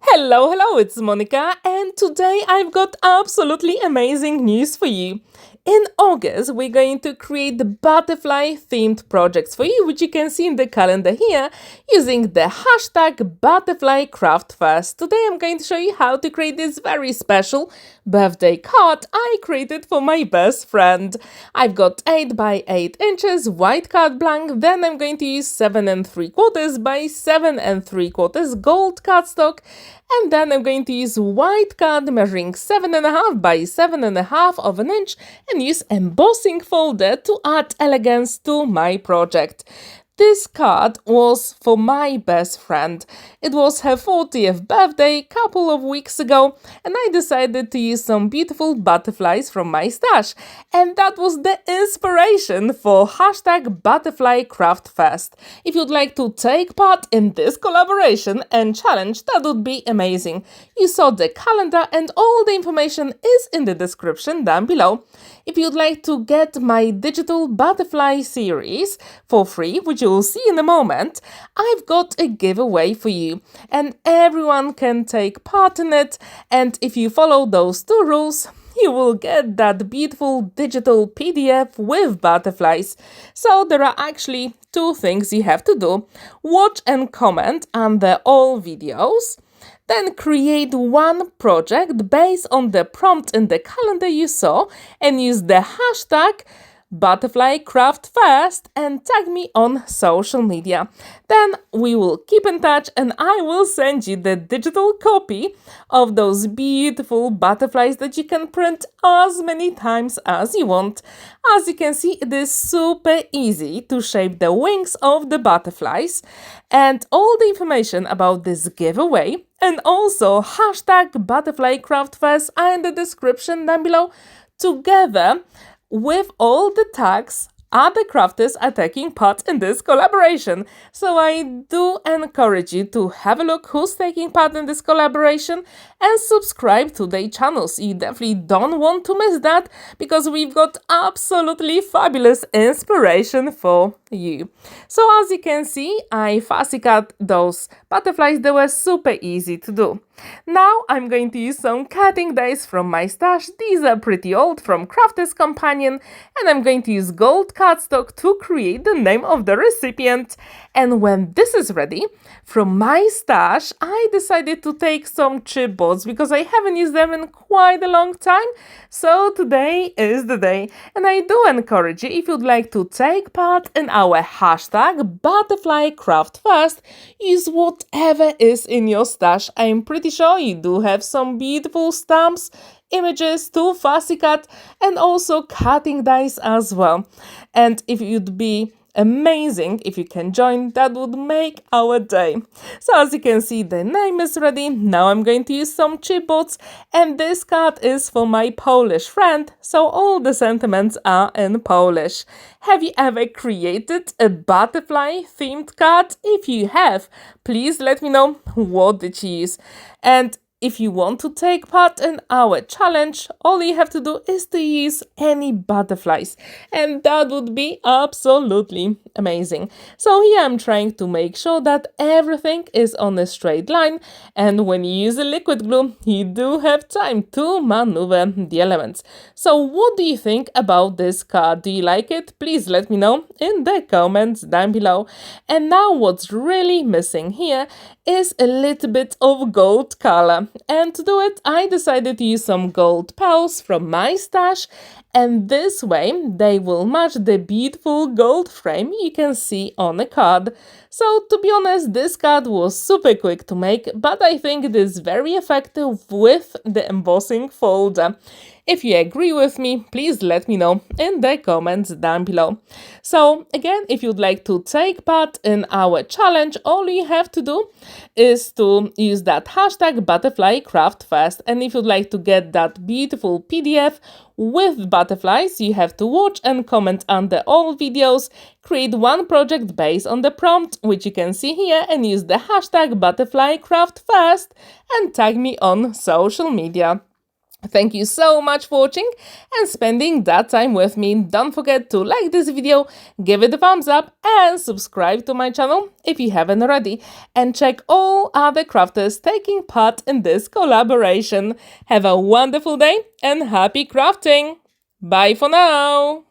Hello, it's Monica, and today I've got absolutely amazing news for you. In August, we're going to create the butterfly themed projects for you, which you can see in the calendar here using the hashtag ButterflyCraftFest. Today, I'm going to show you how to create this very special birthday card I created for my best friend. I've got 8 by 8 inches white card blank, then I'm going to use 7 3/4 by 7 3/4 gold cardstock, and then I'm going to use white card measuring 7.5 by 7.5 of an inch and use embossing folder to add elegance to my project. This card was for my best friend. It was her 40th birthday a couple of weeks ago, and I decided to use some beautiful butterflies from my stash. And that was the inspiration for hashtag ButterflyCraftFest. If you'd like to take part in this collaboration and challenge, that would be amazing. You saw the calendar and all the information is in the description down below. If you'd like to get my digital butterfly series for free, which you'll see in a moment, I've got a giveaway for you, and everyone can take part in it. And if you follow those 2 rules, you will get that beautiful digital PDF with butterflies. So there are actually 2 things you have to do. Watch and comment under all videos. Then create one project based on the prompt in the calendar you saw and use the hashtag ButterflyCraftFest and tag me on social media. Then we will keep in touch and I will send you the digital copy of those beautiful butterflies that you can print as many times as you want. As you can see, it is super easy to shape the wings of the butterflies, and all the information about this giveaway and also hashtag ButterflyCraftFest are in the description down below, together with all the tags other crafters are taking part in this collaboration. So I do encourage you to have a look who's taking part in this collaboration and subscribe to their channels. You definitely don't want to miss that because we've got absolutely fabulous inspiration for you. So as you can see, I fussy cut those butterflies. They were super easy to do. Now I'm going to use some cutting dies from my stash. These are pretty old, from Crafter's Companion, and I'm going to use gold cardstock to create the name of the recipient. And when this is ready, from my stash, I decided to take some chipboards because I haven't used them in quite a long time. So today is the day, and I do encourage you, if you'd like to take part in our hashtag ButterflyCraftFest, use whatever is in your stash. I'm pretty sure you do have some beautiful stamps, images to fussy cut, and also cutting dies as well. And if you'd be amazing if you can join, that would make our day. So as you can see, the name is ready. Now I'm going to use some chipboards, and this card is for my Polish friend, so all the sentiments are in Polish. Have you ever created a butterfly themed card? If you have, please let me know what did you use. And if you want to take part in our challenge, all you have to do is to use any butterflies, and that would be absolutely amazing. So here I'm trying to make sure that everything is on a straight line, and when you use a liquid glue, you do have time to maneuver the elements. So what do you think about this card? Do you like it? Please let me know in the comments down below. And now what's really missing here is a little bit of gold color. And to do it, I decided to use some gold pearls from my stash, and this way they will match the beautiful gold frame you can see on the card. So to be honest, this card was super quick to make, but I think it is very effective with the embossing folder. If you agree with me, please let me know in the comments down below. So again, if you'd like to take part in our challenge, all you have to do is to use that hashtag ButterflyCraftFest. And if you'd like to get that beautiful PDF with butterflies, you have to watch and comment under all videos, create one project based on the prompt, which you can see here, and use the hashtag ButterflyCraftFest and tag me on social media. Thank you so much for watching and spending that time with me. Don't forget to like this video, give it a thumbs up and subscribe to my channel if you haven't already. And check all other crafters taking part in this collaboration. Have a wonderful day and happy crafting! Bye for now!